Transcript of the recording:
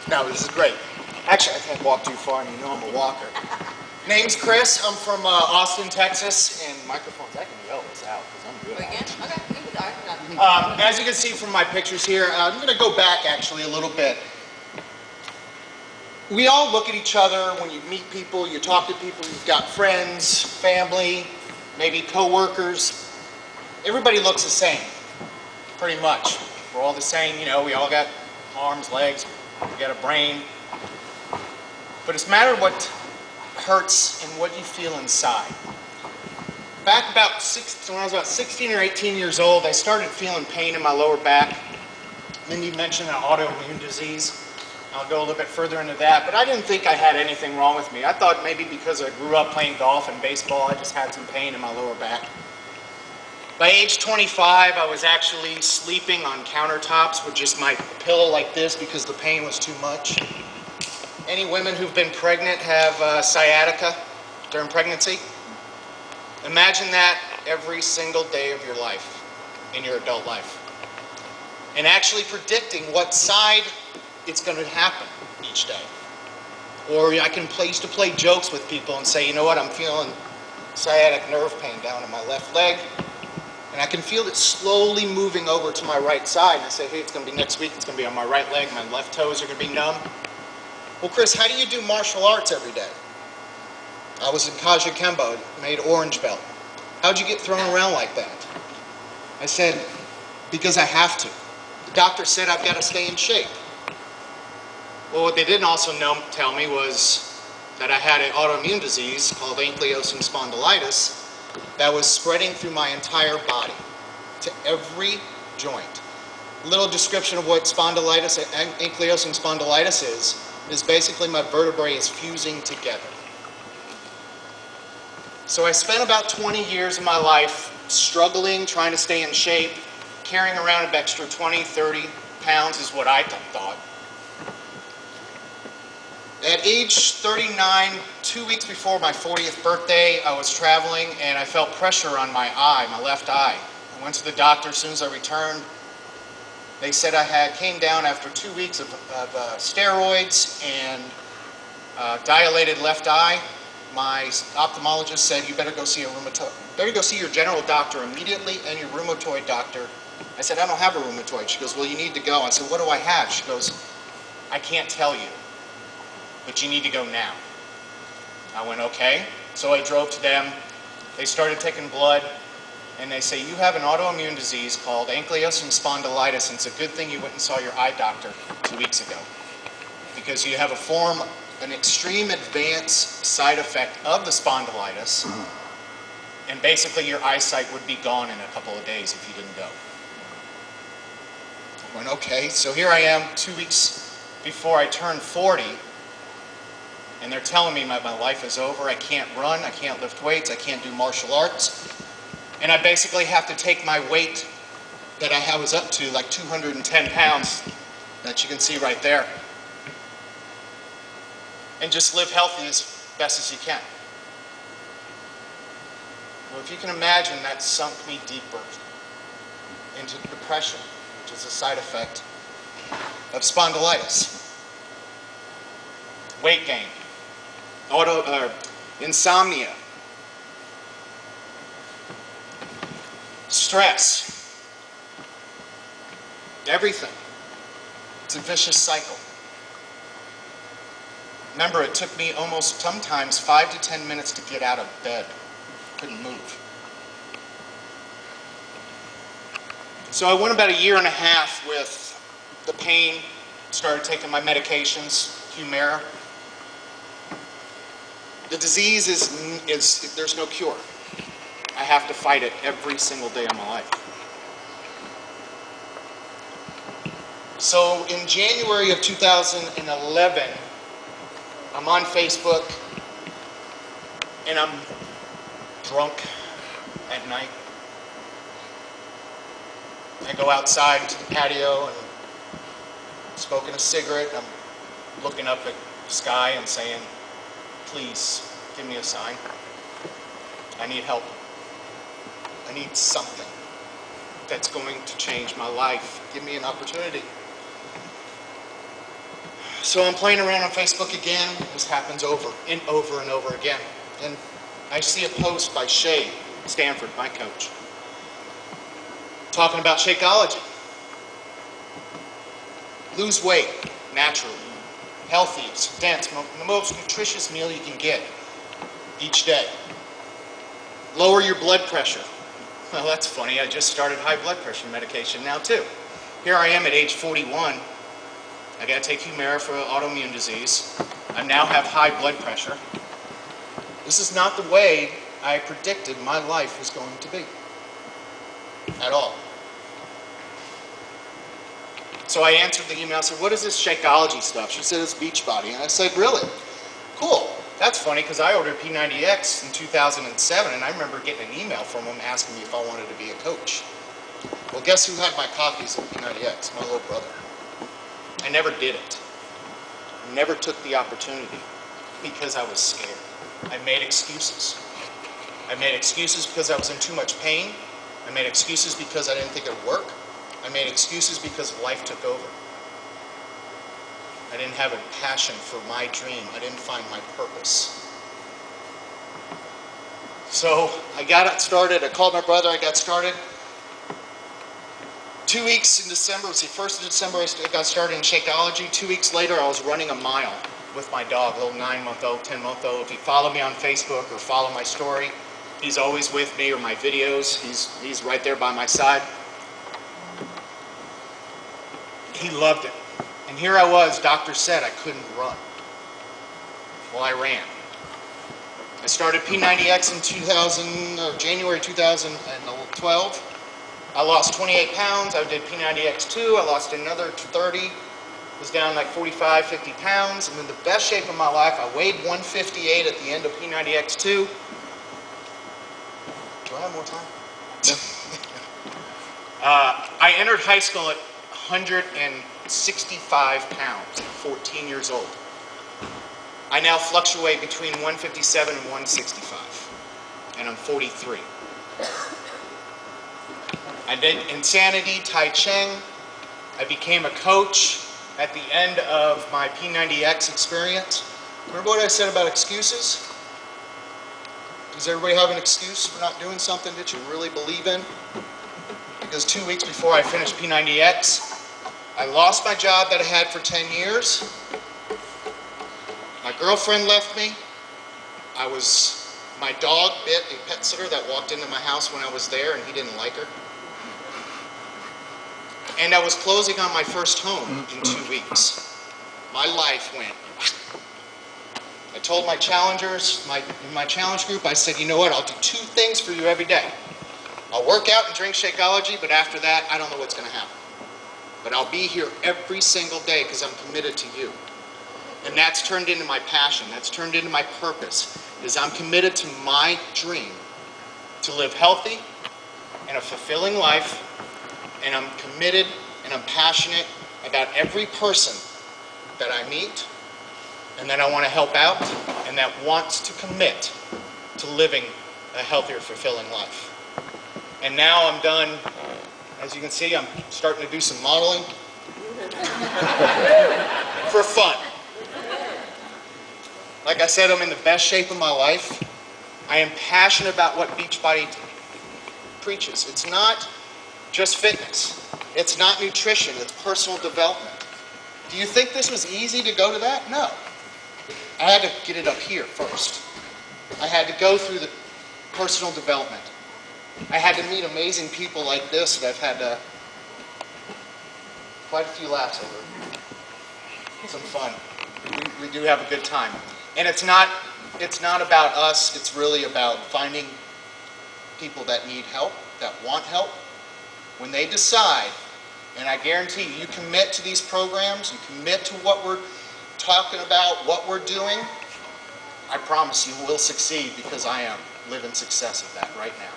No, this is great. Actually, I can't walk too far, and you know I'm a walker. Name's Chris. I'm from Austin, Texas, and microphones, I can yell this out because I'm good. Okay, you can talk. As you can see from my pictures here, I'm going to go back actually a little bit. We all look at each other when you meet people, you talk to people, you've got friends, family, maybe co-workers. Everybody looks the same, pretty much. We're all the same, you know, we all got arms, legs, we got a brain. But it's a matter of what hurts and what you feel inside. Back when I was about 16 or 18 years old, I started feeling pain in my lower back. Mindy mentioned an autoimmune disease. I'll go a little bit further into that, but I didn't think I had anything wrong with me. I thought maybe because I grew up playing golf and baseball, I just had some pain in my lower back. By age 25, I was actually sleeping on countertops with just my pillow like this because the pain was too much. Any women who've been pregnant have sciatica during pregnancy? Imagine that every single day of your life, in your adult life. And actually predicting what side it's going to happen each day. Or I can used to play jokes with people and say, you know what, I'm feeling sciatic nerve pain down in my left leg. And I can feel it slowly moving over to my right side. And I say, hey, it's going to be next week, it's going to be on my right leg, my left toes are going to be numb. Well, Chris, how do you do martial arts every day? I was in Kaja Kembo, made orange belt. How'd you get thrown around like that? I said, because I have to. The doctor said I've got to stay in shape. Well, what they didn't also tell me was that I had an autoimmune disease called ankylosing spondylitis that was spreading through my entire body to every joint. A little description of what spondylitis, ankylosing spondylitis is basically my vertebrae is fusing together. So I spent about 20 years of my life struggling, trying to stay in shape, carrying around an extra 20, 30 pounds is what I thought. At age 39, 2 weeks before my 40th birthday, I was traveling and I felt pressure on my eye, my left eye. I went to the doctor as soon as I returned. They said I came down after 2 weeks of steroids and dilated left eye. My ophthalmologist said, you better go see your general doctor immediately and your rheumatoid doctor. I said, I don't have a rheumatoid. She goes, well, you need to go. I said, what do I have? She goes, I can't tell you, but you need to go now. I went, okay. So I drove to them. They started taking blood, and they say, you have an autoimmune disease called ankylosing spondylitis, and it's a good thing you went and saw your eye doctor 2 weeks ago, because you have an extreme advanced side effect of the spondylitis, and basically your eyesight would be gone in a couple of days if you didn't go. I went, okay. So here I am 2 weeks before I turned 40, and they're telling me my life is over. I can't run, I can't lift weights, I can't do martial arts. And I basically have to take my weight that I was up to, like 210 pounds, that you can see right there, and just live healthy as best as you can. Well, if you can imagine, that sunk me deeper into depression, which is a side effect of spondylitis. Weight gain. Insomnia, stress, everything. It's a vicious cycle. Remember, it took me almost sometimes 5 to 10 minutes to get out of bed. Couldn't move. So I went about 1.5 years with the pain, started taking my medications, Humira. The disease there's no cure. I have to fight it every single day of my life. So in January of 2011, I'm on Facebook and I'm drunk at night. I go outside to the patio and smoking a cigarette. I'm looking up at the sky and saying, please, give me a sign. I need help. I need something that's going to change my life. Give me an opportunity. So I'm playing around on Facebook again. This happens over and over and over again. And I see a post by Shay Stanford, my coach, talking about Shakeology. Lose weight naturally. Healthiest, dense, the most nutritious meal you can get each day. Lower your blood pressure. Well, that's funny. I just started high blood pressure medication now too. Here I am at age 41. I got to take Humira for autoimmune disease. I now have high blood pressure. This is not the way I predicted my life was going to be at all. So I answered the email, I said, what is this Shakeology stuff? She said, it's Beachbody. And I said, really? Cool. That's funny because I ordered P90X in 2007 and I remember getting an email from them asking me if I wanted to be a coach. Well, guess who had my copies of P90X? My little brother. I never did it. Never took the opportunity because I was scared. I made excuses. I made excuses because I was in too much pain. I made excuses because I didn't think it would work. I made excuses because life took over. I didn't have a passion for my dream. I didn't find my purpose. So I got it started. I called my brother. I got started. 2 weeks in December, it was the 1st of December, I got started in Shakeology. 2 weeks later, I was running a mile with my dog, a little 9-month-old, 10-month-old. If you follow me on Facebook or follow my story, he's always with me, or my videos. He's right there by my side. He loved it. And here I was, doctor said I couldn't run. Well, I ran. I started P90X in January 2012. I lost 28 pounds. I did P90X2. I lost another 30. Was down like 45, 50 pounds. I'm in the best shape of my life. I weighed 158 at the end of P90X2. Do I have more time? I entered high school at 165 pounds, 14 years old. I now fluctuate between 157 and 165, and I'm 43. I did Insanity, Tai Chi. I became a coach at the end of my P90X experience. Remember what I said about excuses? Does everybody have an excuse for not doing something that you really believe in? Because 2 weeks before I finished P90X, I lost my job that I had for 10 years. My girlfriend left me. My dog bit a pet sitter that walked into my house when I was there, and he didn't like her. And I was closing on my first home in 2 weeks. My life went. I told my challengers, in my challenge group, I said, you know what, I'll do 2 things for you every day. I'll work out and drink Shakeology, but after that, I don't know what's going to happen. But I'll be here every single day because I'm committed to you. And that's turned into my passion. That's turned into my purpose, is I'm committed to my dream to live healthy and a fulfilling life. And I'm committed and I'm passionate about every person that I meet and that I want to help out and that wants to commit to living a healthier, fulfilling life. And now I'm done. As you can see, I'm starting to do some modeling for fun. Like I said, I'm in the best shape of my life. I am passionate about what Beachbody preaches. It's not just fitness. It's not nutrition. It's personal development. Do you think this was easy to go to that? No. I had to get it up here first. I had to go through the personal development. I had to meet amazing people like this that I've had quite a few laughs over. Some fun. We do have a good time. And it's not about us. It's really about finding people that need help, that want help. When they decide, and I guarantee you, you commit to these programs, you commit to what we're talking about, what we're doing, I promise you will succeed because I am living success of that right now.